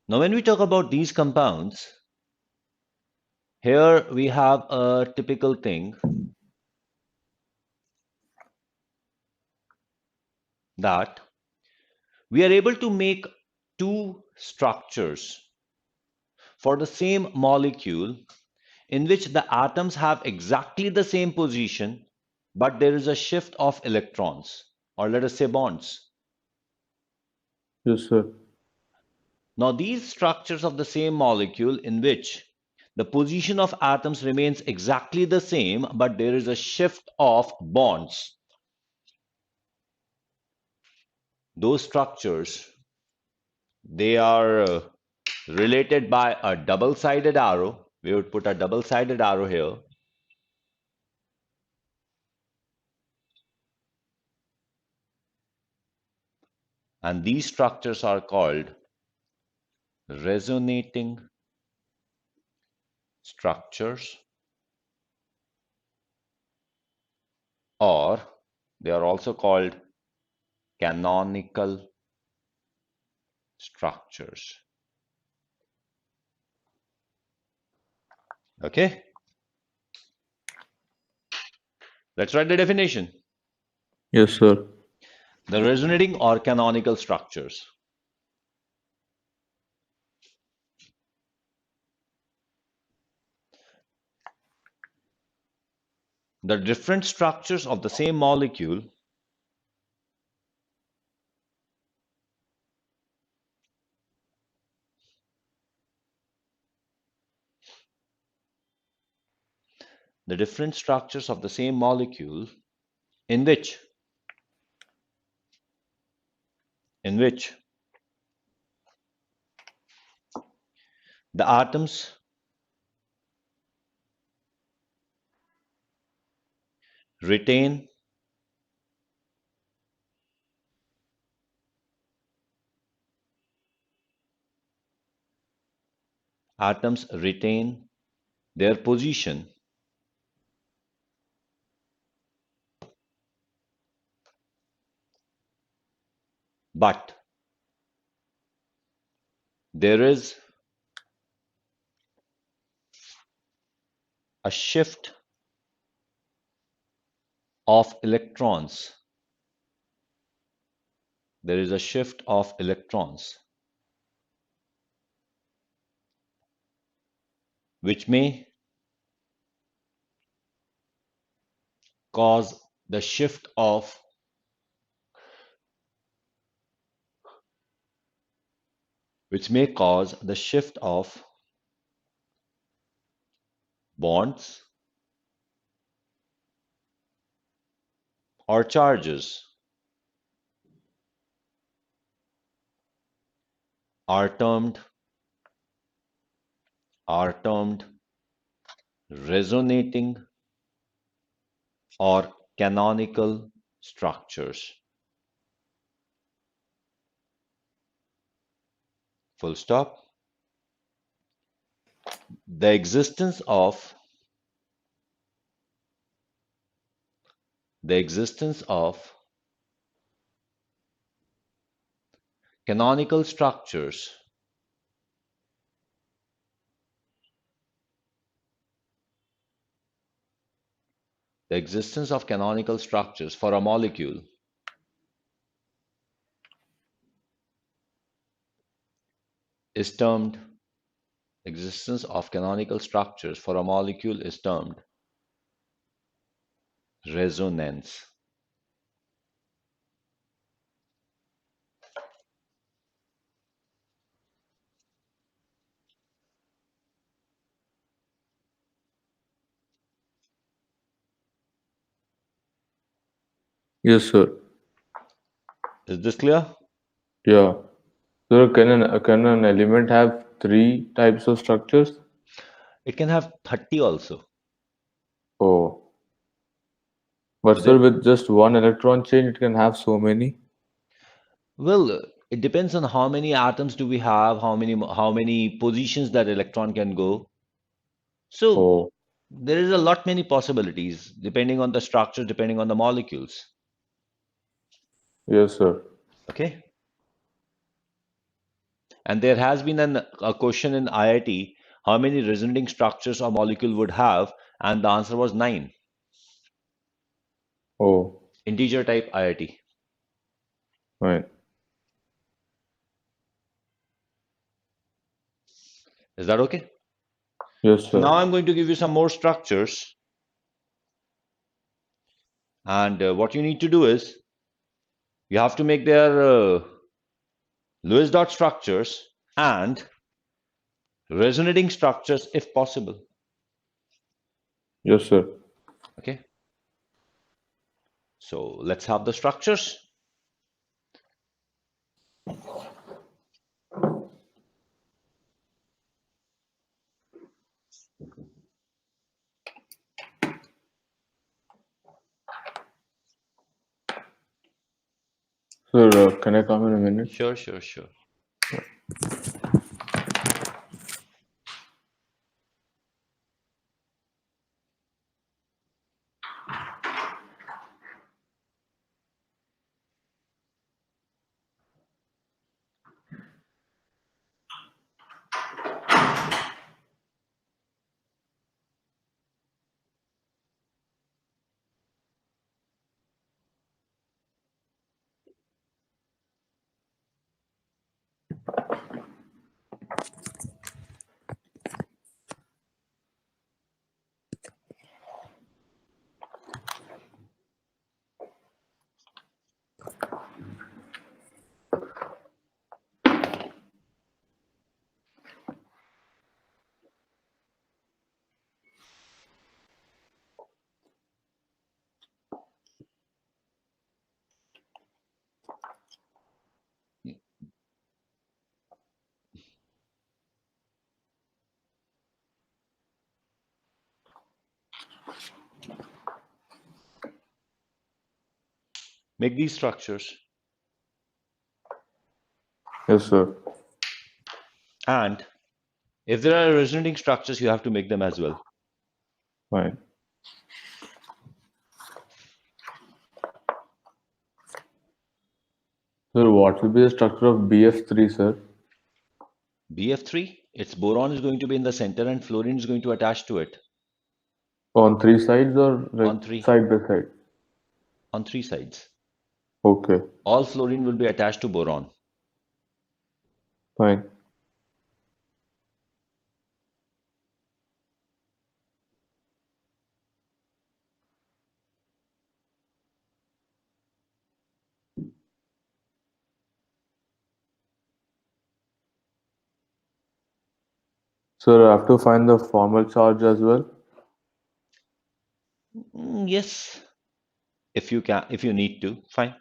Now, when we talk about these compounds, here we have a typical thing that we are able to make two structures for the same molecule in which the atoms have exactly the same position, but there is a shift of electrons, or let us say bonds. Yes, sir. Now, these structures of the same molecule in which the position of atoms remains exactly the same, but there is a shift of bonds. Those structures, they are related by a double-sided arrow. We would put a double-sided arrow here. And these structures are called resonating structures, or they are also called canonical structures. Okay, let's write the definition. Yes, sir. The resonating or canonical structures. The different structures of the same molecule the different structures of the same molecule in which the atoms retain their position, but there is a shift of electrons. There is a shift of electrons, which may cause the shift of bonds or charges are termed resonating or canonical structures. Full stop. The existence of canonical structures for a molecule is termed resonance. Yes, sir. Is this clear? Yeah. So can an element have three types of structures? It can have 30 also. Oh, but So there, sir, with just one electron chain, it can have so many. well, it depends on how many atoms do we have, how many positions that electron can go. So Oh, there is a lot many possibilities depending on the structure, depending on the molecules. yes, sir. Okay. And there has been a question in IIT, how many resonating structures a molecule would have, and the answer was 9. Oh, Integer type IIT. fine. Is that okay? Yes, So sir. now I'm going to give you some more structures. And what you need to do is you have to make their Lewis dot structures and resonating structures if possible. Yes, sir. Okay. So let's have the structures. Sir, can I come in a minute? Sure, sure, sure. Make these structures. Yes, sir. And if there are resonating structures, you have to make them as well. Fine. Sir, what will be the structure of BF3, sir? BF3, its boron is going to be in the center and fluorine is going to attach to it On three sides or like on three side by side? on three sides. Okay, All fluorine will be attached to boron. fine. Sir, I have to find the formal charge as well. Yes, if you can, if you need to, fine.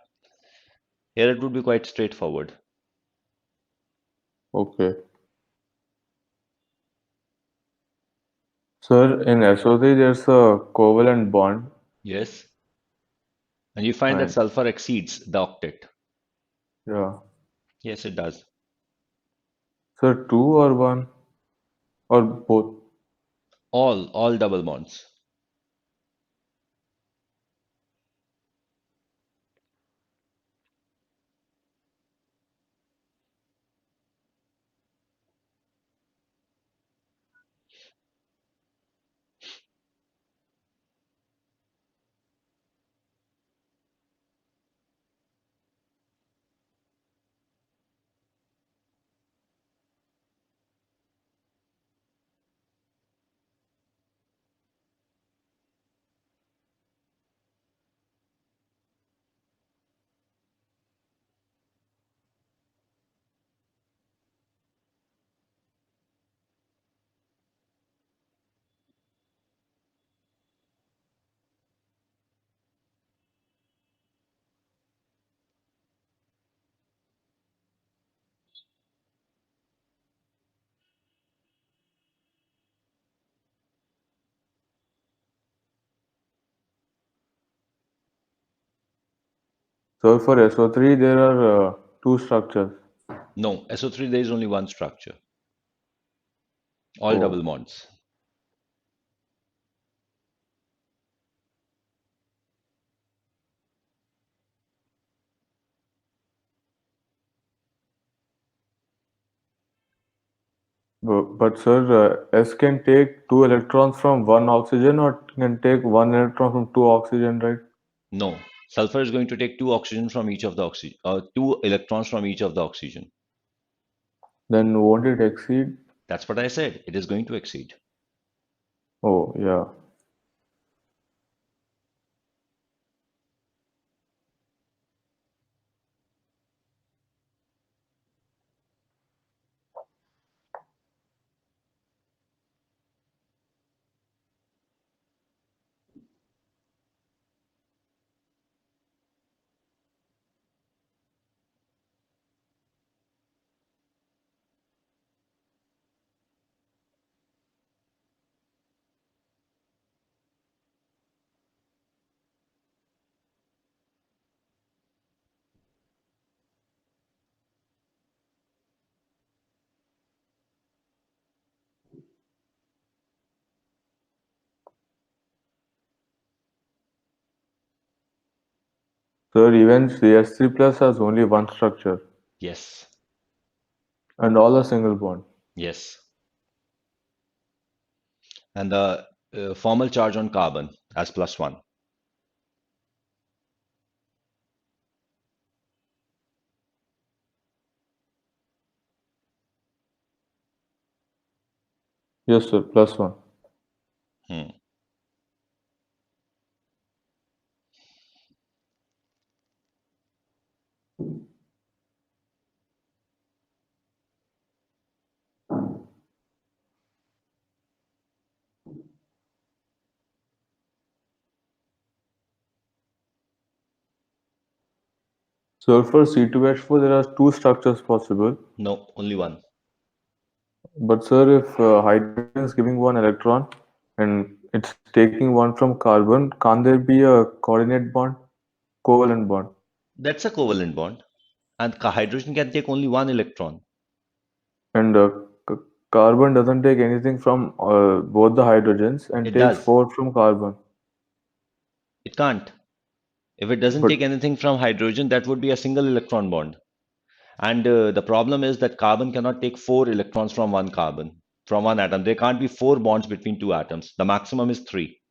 Here it would be quite straightforward. Okay. Sir, in SO3 there's a covalent bond. Yes, and you find that Fine. sulfur exceeds the octet. Yeah. Yes, it does. Sir, two or one? Or both? All double bonds. So for SO3 there are two structures. No, SO3 there is only one structure. All double Oh, bonds. But sir, S can take two electrons from one oxygen or can take one electron from two oxygen, right? No, sulfur is going to take two oxygen from each of the oxygen, two electrons from each of the oxygen. Then won't it exceed? That's what I said. It is going to exceed. Oh, yeah. Sir, even CS3 plus has only one structure Yes, and all a single bond. yes. And the formal charge on carbon as plus one. Yes, sir, plus one. Hmm. Sulfur C2H4, there are two structures possible. No, only one. But sir, if hydrogen is giving one electron and it's taking one from carbon, can't there be a coordinate bond, covalent bond? That's a covalent bond. And hydrogen can take only one electron. And c- carbon doesn't take anything from both the hydrogens and It takes does. four from carbon. It can't. If it doesn't But take anything from hydrogen, that would be a single electron bond. And the problem is that carbon cannot take four electrons from one carbon, from one atom. There can't be four bonds between two atoms. The maximum is three.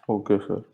okay, sir.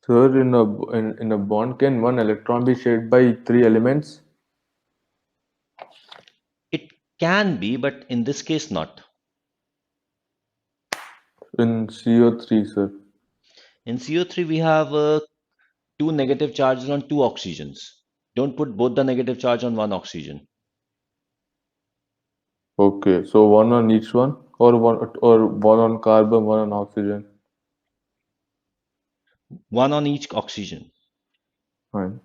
Sir, in a bond, can one electron be shared by three elements? It can be, but in this case, not. In CO3, sir. In CO3, we have two negative charges on two oxygens. Don't put both the negative charge on one oxygen. Okay, so one on each one, or one on carbon, one on oxygen. One on each oxygen. Fine.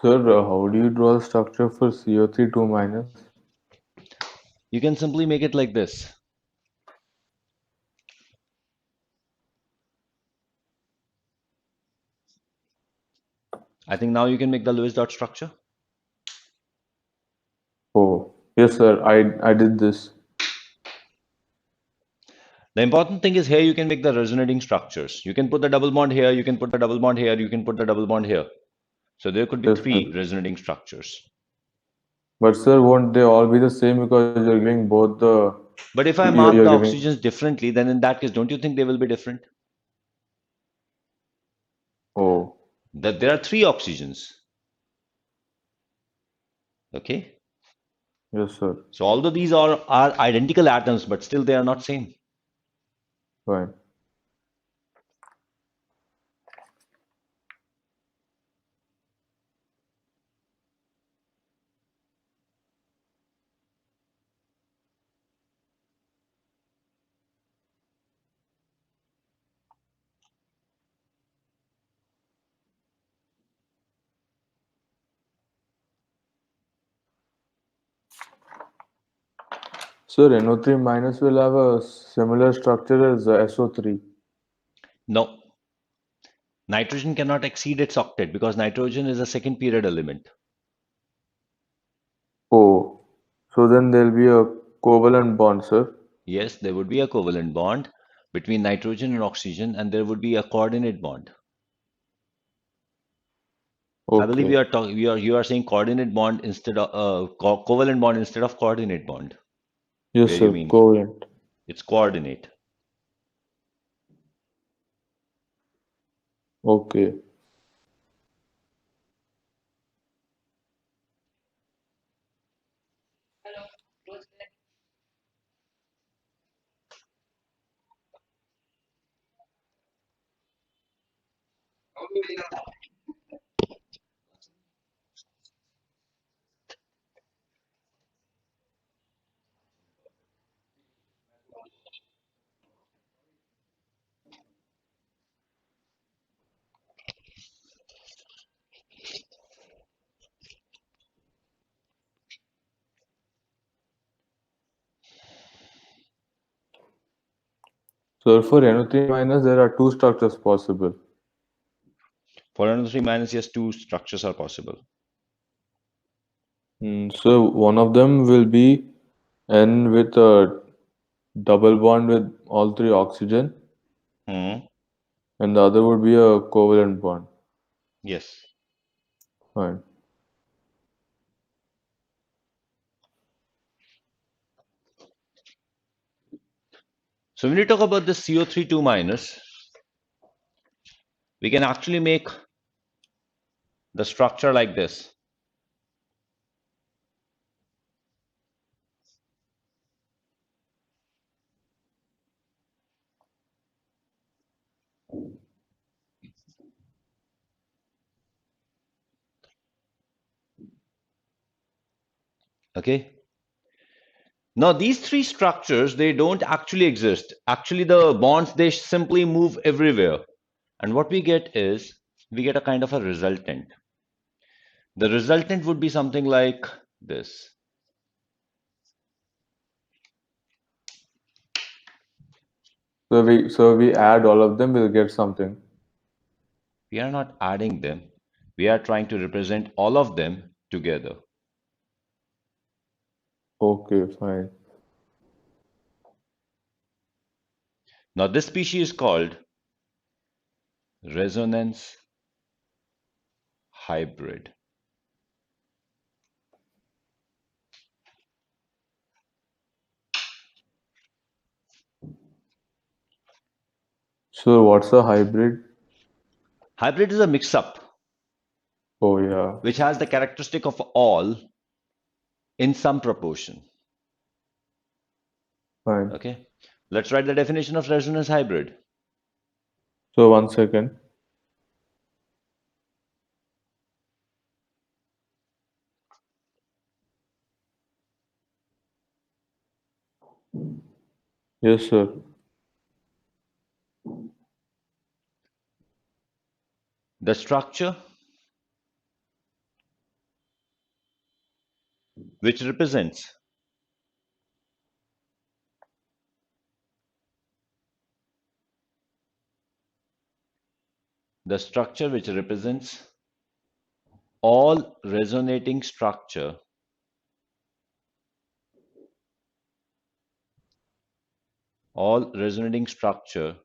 Sir, how do you draw the structure for CO3 2 minus? You can simply make it like this. I think now you can make the Lewis dot structure. Oh, yes, sir. I did this. The important thing is here you can make the resonating structures. You can put the double bond here, you can put the double bond here, you can put the double bond here. So there could be Yes, three sir. resonating structures. But sir, won't they all be the same because you're giving both the But if I you're mark the giving. oxygens differently, then in that case, don't you think they will be different? Oh, That there are three oxygens. Okay. yes, sir. So although these are identical atoms, but still they are not same. Fine. Sir, NO3 minus will have a similar structure as SO3. No, nitrogen cannot exceed its octet because nitrogen is a second period element. Oh, so then there'll be a covalent bond, sir. Yes, there would be a covalent bond between nitrogen and oxygen, and there would be a coordinate bond. I believe Okay. you are talking. You are saying coordinate bond instead of covalent bond instead of coordinate bond. Yes, Where you sir. mean Covalent. it's coordinate. Okay. So for NO3 minus, there are two structures possible. For another three minus, yes, two structures are possible. So one of them will be N with a double bond with all three oxygen, Hmm. and the other would be a covalent bond. Yes. Fine. So when you talk about this CO3 2 minus, we can actually make the structure like this. Okay. Now these three structures, they don't actually exist. Actually, the bonds, they simply move everywhere. And what we get is we get a kind of a resultant. The resultant would be something like this. So we add all of them, we'll get something. We are not adding them. We are trying to represent all of them together. Okay, fine. Now this species is called resonance hybrid. So what's a hybrid? Hybrid is a mix-up Oh yeah, which has the characteristic of all in some proportion. fine. Okay, let's write the definition of resonance hybrid. So 1 second. Yes, sir. The structure which represents the structure which represents all resonating structure, all resonating structure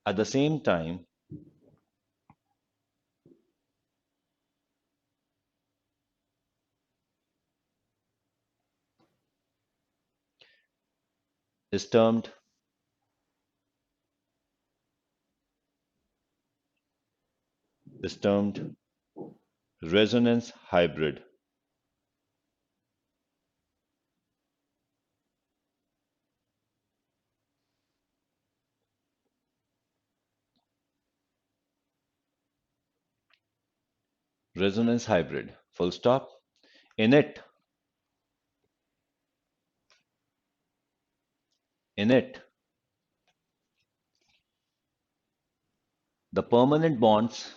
at the same time is termed is termed resonance hybrid. Resonance hybrid. Full stop. In it, in it, the permanent bonds,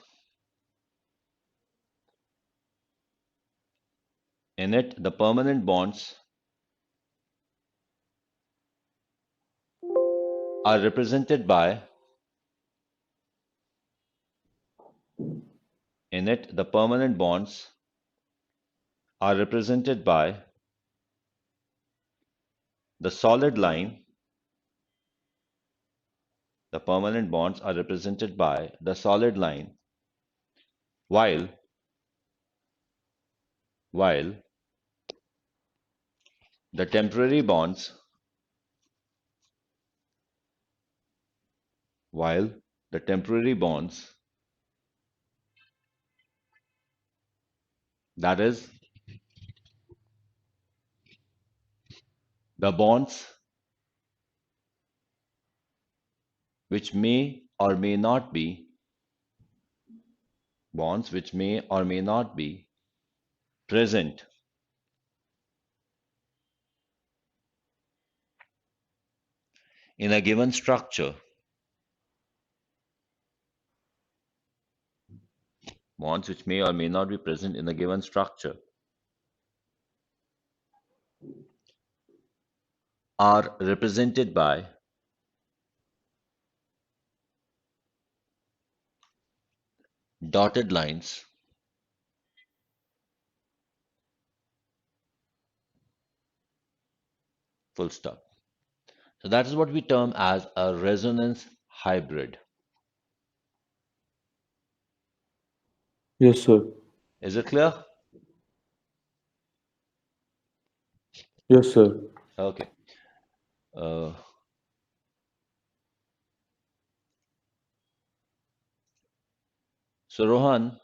in it, the permanent bonds are represented by, in it, the permanent bonds are represented by the solid line, the permanent bonds are represented by the solid line, while, while the temporary bonds, while the temporary bonds, that is, the bonds which may or may not be, bonds which may or may not be present in a given structure, bonds which may or may not be present in a given structure are represented by dotted lines, full stop. So that is what we term as a resonance hybrid. Yes, sir. Is it clear? Yes, sir. Okay. Uh, so Rohan,